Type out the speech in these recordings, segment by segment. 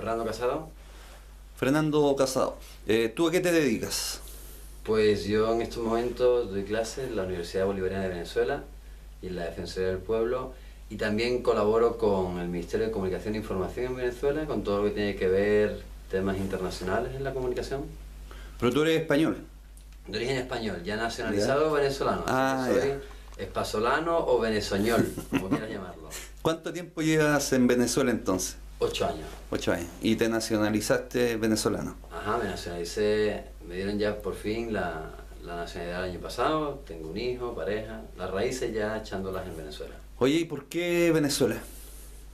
Fernando Casado. Fernando Casado, ¿tú a qué te dedicas? Pues yo en estos momentos doy clases en la Universidad Bolivariana de Venezuela y en la Defensoría del Pueblo, y también colaboro con el Ministerio de Comunicación e Información en Venezuela con todo lo que tiene que ver temas internacionales en la comunicación. Pero tú eres español. De origen español, ya ¿Ya? nacionalizado venezolano, Ah, así que soy ya. espasolano o venezoñol, como quieras llamarlo. ¿Cuánto tiempo llevas en Venezuela entonces? 8 años. 8 años. ¿Y te nacionalizaste venezolano? Ajá, me nacionalicé, me dieron ya por fin la nacionalidad el año pasado, tengo un hijo, pareja, las raíces ya echándolas en Venezuela. Oye, ¿y por qué Venezuela?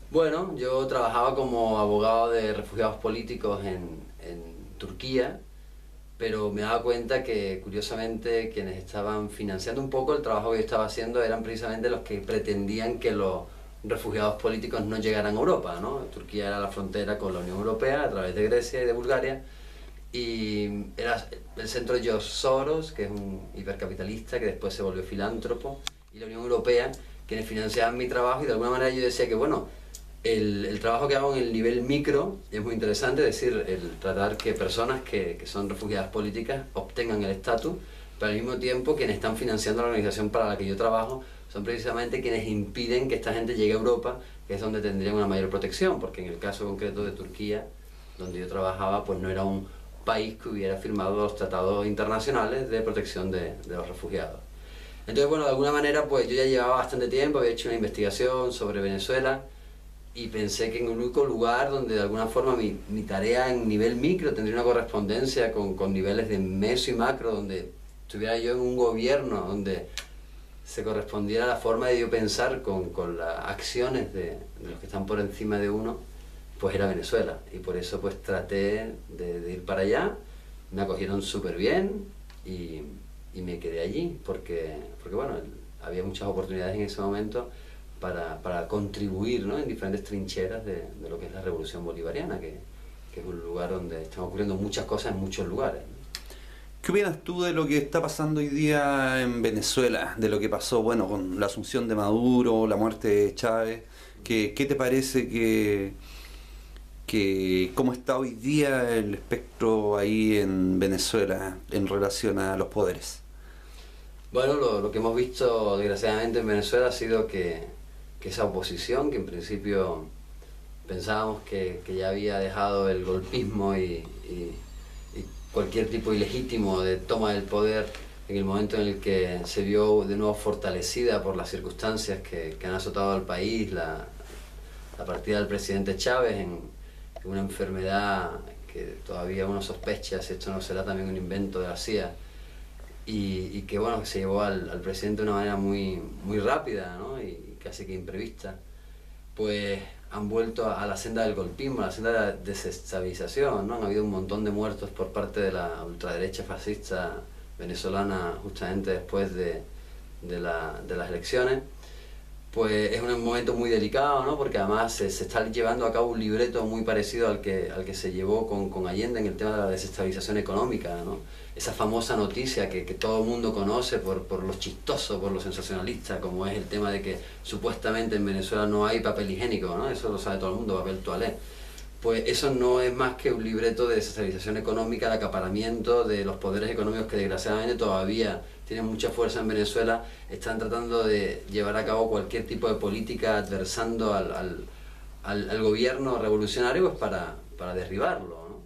Bueno, yo trabajaba como abogado de refugiados políticos en Turquía, pero me daba cuenta que curiosamente quienes estaban financiando un poco el trabajo que yo estaba haciendo eran precisamente los que pretendían que los refugiados políticos no llegaran a Europa, ¿no? Turquía era la frontera con la Unión Europea a través de Grecia y de Bulgaria, y era el centro de George Soros, que es un hipercapitalista que después se volvió filántropo, y la Unión Europea, quienes financiaban mi trabajo, y de alguna manera yo decía que bueno, el trabajo que hago en el nivel micro es muy interesante, es decir, el tratar que personas que son refugiadas políticas obtengan el estatus, pero al mismo tiempo quienes están financiando la organización para la que yo trabajo son precisamente quienes impiden que esta gente llegue a Europa, que es donde tendrían una mayor protección, porque en el caso concreto de Turquía, donde yo trabajaba, pues no era un país que hubiera firmado los tratados internacionales de protección de los refugiados. Entonces, bueno, de alguna manera, pues yo ya llevaba bastante tiempo, había hecho una investigación sobre Venezuela, y pensé que en el único lugar donde de alguna forma mi tarea en nivel micro tendría una correspondencia con niveles de meso y macro, donde estuviera yo en un gobierno, donde se correspondiera la forma de yo pensar con las acciones de los que están por encima de uno, pues era Venezuela. Y por eso pues traté de ir para allá, me acogieron súper bien y me quedé allí, porque bueno, había muchas oportunidades en ese momento para contribuir, ¿no?, en diferentes trincheras de lo que es la revolución bolivariana, que es un lugar donde están ocurriendo muchas cosas en muchos lugares, ¿no? ¿Qué opinas tú de lo que está pasando hoy día en Venezuela? De lo que pasó, bueno, con la asunción de Maduro, la muerte de Chávez. ¿Qué te parece cómo está hoy día el espectro ahí en Venezuela en relación a los poderes? Bueno, lo que hemos visto desgraciadamente en Venezuela ha sido que esa oposición, que en principio pensábamos que ya había dejado el golpismo y cualquier tipo ilegítimo de toma del poder, en el momento en el que se vio de nuevo fortalecida por las circunstancias que han azotado al país, la partida del presidente Chávez en una enfermedad que todavía uno sospecha si esto no será también un invento de la CIA, y que bueno, se llevó al presidente de una manera muy rápida, ¿no?, y casi que imprevista, pues han vuelto a la senda del golpismo, a la senda de la desestabilización, ¿no? Han habido un montón de muertos por parte de la ultraderecha fascista venezolana justamente después de las elecciones. Pues es un momento muy delicado, ¿no?, porque además se está llevando a cabo un libreto muy parecido al que se llevó con Allende en el tema de la desestabilización económica, ¿no? Esa famosa noticia que todo el mundo conoce por lo chistoso, por lo sensacionalista, como es el tema de que supuestamente en Venezuela no hay papel higiénico, ¿no? Eso lo sabe todo el mundo, papel toalé. Pues eso no es más que un libreto de desestabilización económica, de acaparamiento de los poderes económicos que desgraciadamente todavía tienen mucha fuerza en Venezuela. Están tratando de llevar a cabo cualquier tipo de política adversando al gobierno revolucionario, pues para derribarlo, ¿no?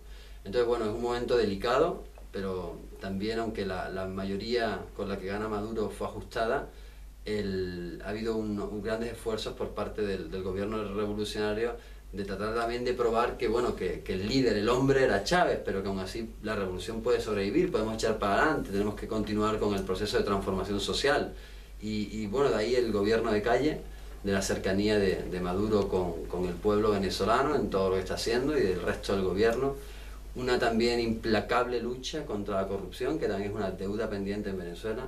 Entonces bueno, es un momento delicado, pero también, aunque la mayoría con la que gana Maduro fue ajustada, ha habido grandes esfuerzos por parte del gobierno revolucionario de tratar también de probar que bueno, que el líder, el hombre era Chávez, pero que aún así la revolución puede sobrevivir, podemos echar para adelante, tenemos que continuar con el proceso de transformación social, y bueno, de ahí el gobierno de calle, de la cercanía de Maduro con el pueblo venezolano en todo lo que está haciendo, y del resto del gobierno, una también implacable lucha contra la corrupción, que también es una deuda pendiente en Venezuela.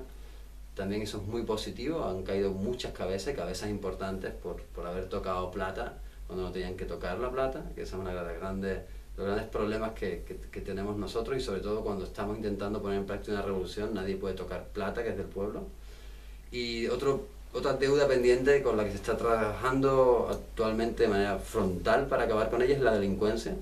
También eso es muy positivo, han caído muchas cabezas importantes por haber tocado plata cuando no tenían que tocar la plata, que esa es una de los grandes problemas que tenemos nosotros, y sobre todo cuando estamos intentando poner en práctica una revolución, nadie puede tocar plata, que es del pueblo. Y otra deuda pendiente con la que se está trabajando actualmente de manera frontal para acabar con ella es la delincuencia.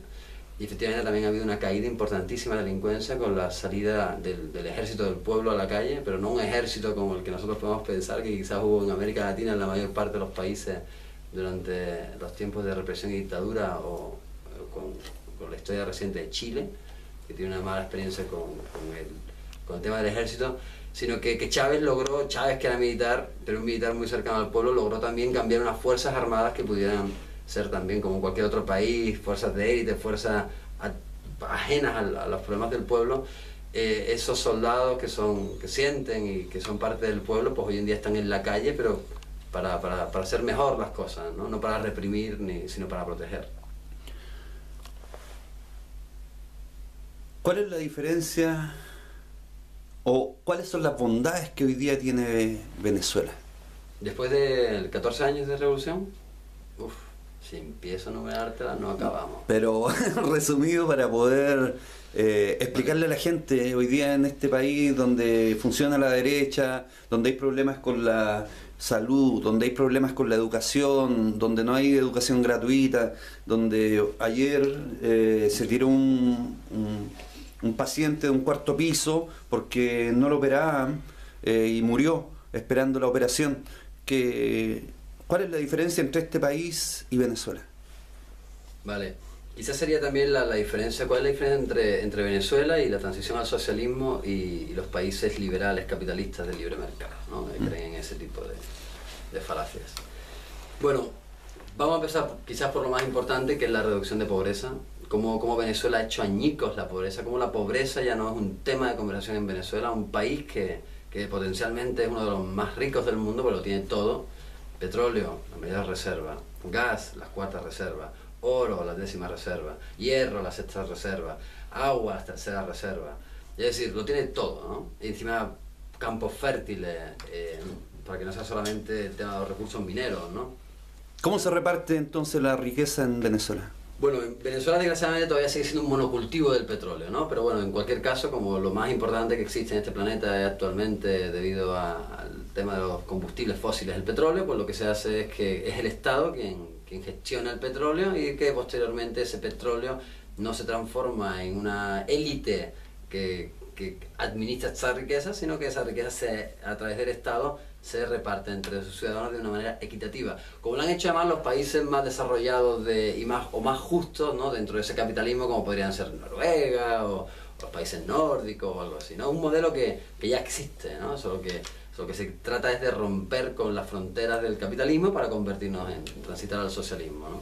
y efectivamente también ha habido una caída importantísima de la delincuencia con la salida del ejército del pueblo a la calle, pero no un ejército como el que nosotros podemos pensar que quizás hubo en América Latina en la mayor parte de los países durante los tiempos de represión y dictadura, o con la historia reciente de Chile, que tiene una mala experiencia con el tema del ejército, sino que Chávez logró, Chávez que era militar, pero un militar muy cercano al pueblo, logró también cambiar unas fuerzas armadas que pudieran ser también como cualquier otro país, fuerzas de élite, fuerzas ajenas a los problemas del pueblo. Esos soldados que sienten y que son parte del pueblo, pues hoy en día están en la calle, pero para hacer mejor las cosas, ¿no? No para reprimir, sino para proteger. ¿Cuál es la diferencia o cuáles son las bondades que hoy día tiene Venezuela? Después de 14 años de revolución, si empiezo a numerártela no acabamos. Pero resumido para poder explicarle a la gente hoy día en este país donde funciona la derecha, donde hay problemas con la salud, donde hay problemas con la educación, donde no hay educación gratuita, donde ayer se tiró un paciente de un cuarto piso porque no lo operaban y murió esperando la operación. ¿Cuál es la diferencia entre este país y Venezuela? Vale, quizás sería también la diferencia, ¿cuál es la diferencia entre Venezuela y la transición al socialismo y los países liberales, capitalistas del libre mercado, ¿no? Que creen en ese tipo de falacias. Bueno, vamos a empezar quizás por lo más importante, que es la reducción de pobreza. Cómo Venezuela ha hecho añicos la pobreza, cómo la pobreza ya no es un tema de conversación en Venezuela, un país que potencialmente es uno de los más ricos del mundo, porque lo tiene todo: petróleo, la mayor reserva; gas, las cuartas reservas; oro, la 10ª reserva; hierro, la 6ª reserva; agua, la 3ª reserva. Es decir, lo tiene todo, ¿no? Y encima campos fértiles, para que no sea solamente el tema de los recursos mineros, ¿no? ¿Cómo se reparte entonces la riqueza en Venezuela? Bueno, en Venezuela desgraciadamente todavía sigue siendo un monocultivo del petróleo, ¿no? Pero bueno, en cualquier caso, como lo más importante que existe en este planeta es actualmente, debido al tema de los combustibles fósiles, el petróleo, pues lo que se hace es que es el Estado quien gestiona el petróleo, y que posteriormente ese petróleo no se transforma en una élite que administra esa riqueza, sino que esa riqueza a través del Estado se reparte entre sus ciudadanos de una manera equitativa, como lo han hecho además los países más desarrollados o más justos, ¿no? Dentro de ese capitalismo, como podrían ser Noruega o los países nórdicos o algo así, ¿no? Un modelo que ya existe, ¿no? Solo que se trata es de romper con las fronteras del capitalismo para convertirnos en transitar al socialismo, ¿no?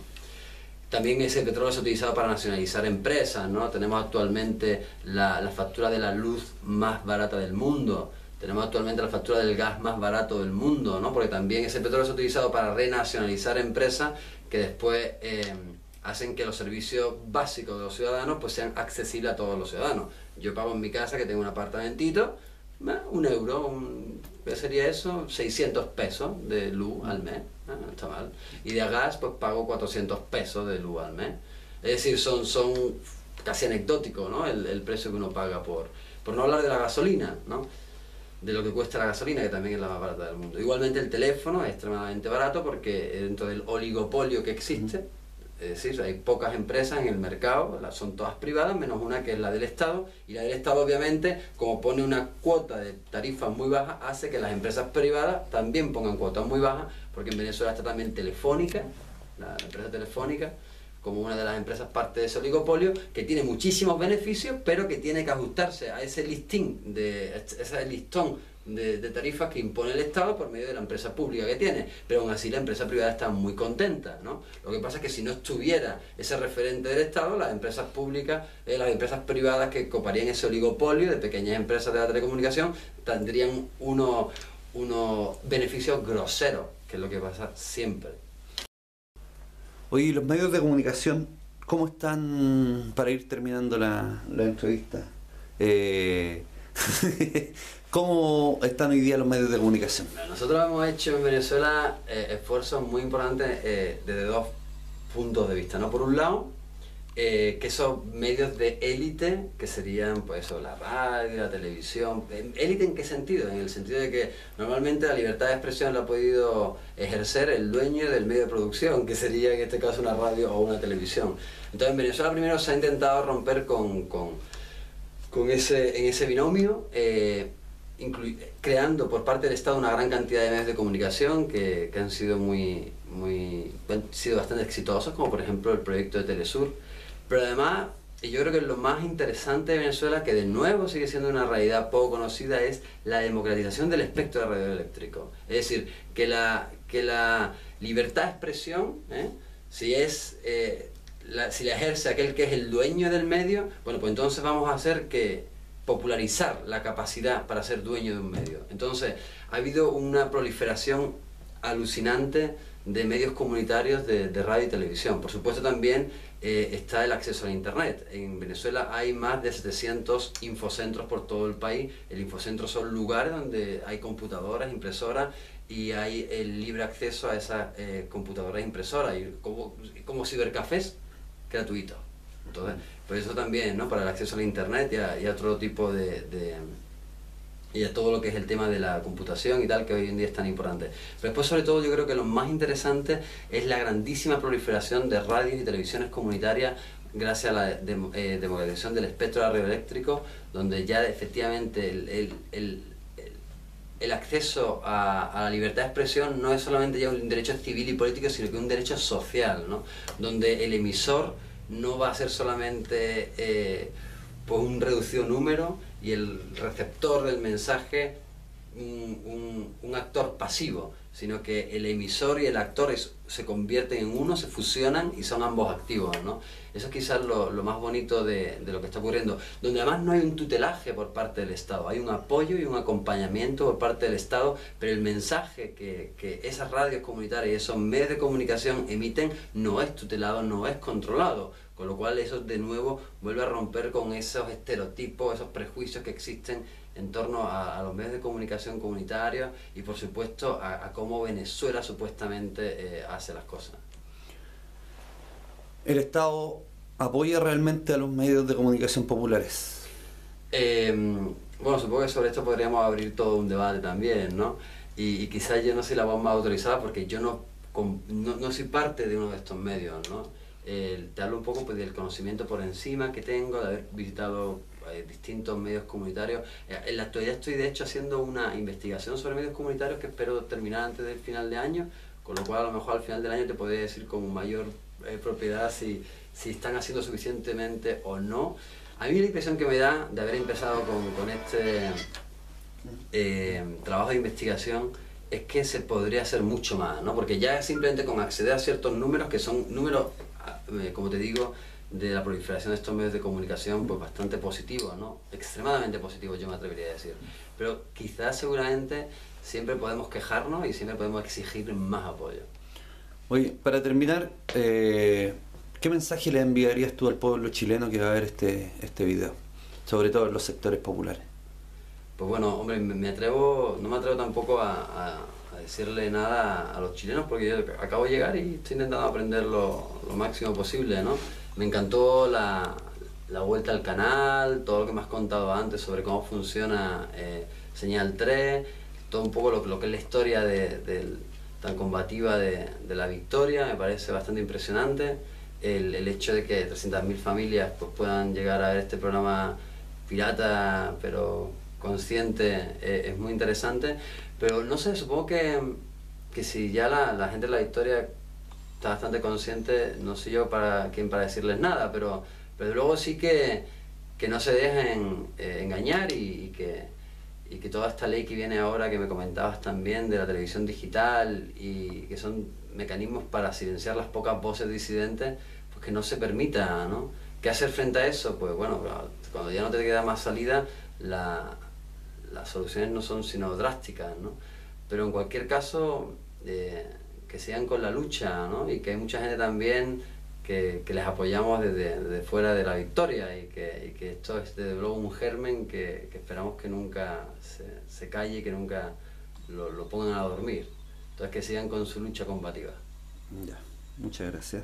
También ese petróleo se ha utilizado para nacionalizar empresas, ¿no? Tenemos actualmente la factura de la luz más barata del mundo. Tenemos actualmente la factura del gas más barato del mundo, ¿no? Porque también ese petróleo se ha utilizado para renacionalizar empresas que después hacen que los servicios básicos de los ciudadanos pues sean accesibles a todos los ciudadanos. Yo pago en mi casa, que tengo un apartamentito, €1, ¿qué sería eso? 600 pesos de luz al mes, no está mal. Y de gas pues pago 400 pesos de luz al mes. Es decir, son casi anecdóticos, ¿no? El precio que uno paga por no hablar de la gasolina, ¿no? De lo que cuesta la gasolina, que también es la más barata del mundo. Igualmente el teléfono es extremadamente barato, porque dentro del oligopolio que existe, es decir, hay pocas empresas en el mercado, son todas privadas, menos una que es la del Estado, y la del Estado obviamente, como pone una cuota de tarifas muy baja, hace que las empresas privadas también pongan cuotas muy bajas, porque en Venezuela está también Telefónica, la empresa Telefónica, como una de las empresas parte de ese oligopolio, que tiene muchísimos beneficios, pero que tiene que ajustarse a ese listón de tarifas que impone el Estado por medio de la empresa pública que tiene. Pero aún así la empresa privada está muy contenta, ¿no? Lo que pasa es que si no estuviera ese referente del Estado, las empresas públicas, las empresas privadas que coparían ese oligopolio de pequeñas empresas de la telecomunicación, tendrían unos beneficios groseros, que es lo que pasa siempre. Oye, los medios de comunicación, ¿cómo están, para ir terminando la entrevista? ¿Cómo están hoy día los medios de comunicación? Nosotros hemos hecho en Venezuela esfuerzos muy importantes desde dos puntos de vista, ¿no? Por un lado, que esos medios de élite, que serían pues eso, la radio, la televisión. ¿Élite en qué sentido? En el sentido de que normalmente la libertad de expresión la ha podido ejercer el dueño del medio de producción, que sería en este caso una radio o una televisión. Entonces en Venezuela primero se ha intentado romper en ese binomio, creando por parte del Estado una gran cantidad de medios de comunicación que han sido han sido bastante exitosos, como por ejemplo el proyecto de Telesur. Pero además, y yo creo que lo más interesante de Venezuela, que de nuevo sigue siendo una realidad poco conocida, es la democratización del espectro radioeléctrico. Es decir, que la libertad de expresión, si si la ejerce aquel que es el dueño del medio, bueno, pues entonces vamos a hacer que popularizar la capacidad para ser dueño de un medio. Entonces, ha habido una proliferación alucinante de medios comunitarios de radio y televisión. Por supuesto también está el acceso a Internet. En Venezuela hay más de 700 infocentros por todo el país. El infocentro son lugares donde hay computadoras, impresoras, y hay el libre acceso a esas computadoras e impresoras, y como cibercafés gratuitos. Entonces, por eso también, ¿no?, para el acceso a Internet y a otro tipo y a todo lo que es el tema de la computación y tal, que hoy en día es tan importante. Pero después, sobre todo, yo creo que lo más interesante es la grandísima proliferación de radios y televisiones comunitarias gracias a la democratización del espectro radioeléctrico, donde ya efectivamente el acceso a la libertad de expresión no es solamente ya un derecho civil y político, sino que un derecho social, ¿no?, donde el emisor no va a ser solamente pues un reducido número, y el receptor del mensaje un actor pasivo, sino que el emisor y el actor se convierten en uno, se fusionan y son ambos activos, ¿no? Eso es quizás lo más bonito de lo que está ocurriendo, donde además no hay un tutelaje por parte del Estado, hay un apoyo y un acompañamiento por parte del Estado, pero el mensaje que esas radios comunitarias y esos medios de comunicación emiten no es tutelado, no es controlado, con lo cual eso de nuevo vuelve a romper con esos estereotipos, esos prejuicios que existen en torno a los medios de comunicación comunitarios y por supuesto a cómo Venezuela supuestamente hace las cosas. ¿El Estado apoya realmente a los medios de comunicación populares? Bueno, supongo que sobre esto podríamos abrir todo un debate también, ¿no? Y quizás yo no soy la voz más autorizada porque yo no soy parte de uno de estos medios, ¿no? Te hablo un poco pues, del conocimiento por encima que tengo, de haber visitado distintos medios comunitarios. En la actualidad estoy de hecho haciendo una investigación sobre medios comunitarios que espero terminar antes del final de año, con lo cual a lo mejor al final del año te podré decir con mayor propiedad si están haciendo suficientemente o no. A mí la impresión que me da de haber empezado con este trabajo de investigación es que se podría hacer mucho más, ¿no? Porque ya simplemente con acceder a ciertos números, que son números, como te digo, de la proliferación de estos medios de comunicación, pues bastante positivos, ¿no? Extremadamente positivos, yo me atrevería a decir. Pero quizás seguramente siempre podemos quejarnos y siempre podemos exigir más apoyo. Oye, para terminar, ¿qué mensaje le enviarías tú al pueblo chileno que va a ver este video? Sobre todo en los sectores populares. Pues bueno, hombre, no me atrevo tampoco a decirle nada a los chilenos porque yo acabo de llegar y estoy intentando aprender lo máximo posible, ¿no? Me encantó la vuelta al canal, todo lo que me has contado antes sobre cómo funciona Señal 3, todo un poco lo que es la historia tan combativa de la Victoria, me parece bastante impresionante. El hecho de que 300.000 familias pues, puedan llegar a ver este programa pirata, pero consciente, es muy interesante. Pero no sé, supongo que si ya la gente de la Victoria está bastante consciente, no soy yo para decirles nada, pero luego sí que no se dejen engañar y que toda esta ley que viene ahora, que me comentabas también, de la televisión digital, y que son mecanismos para silenciar las pocas voces disidentes, pues que no se permita, ¿no? ¿Qué hacer frente a eso? Pues bueno, cuando ya no te queda más salida, las soluciones no son sino drásticas, ¿no? Pero en cualquier caso, que sigan con la lucha, ¿no? Y que hay mucha gente también que les apoyamos desde fuera de la Victoria y que esto es desde luego un germen que esperamos que nunca se calle y que nunca lo pongan a dormir. Entonces que sigan con su lucha combativa. Ya, muchas gracias.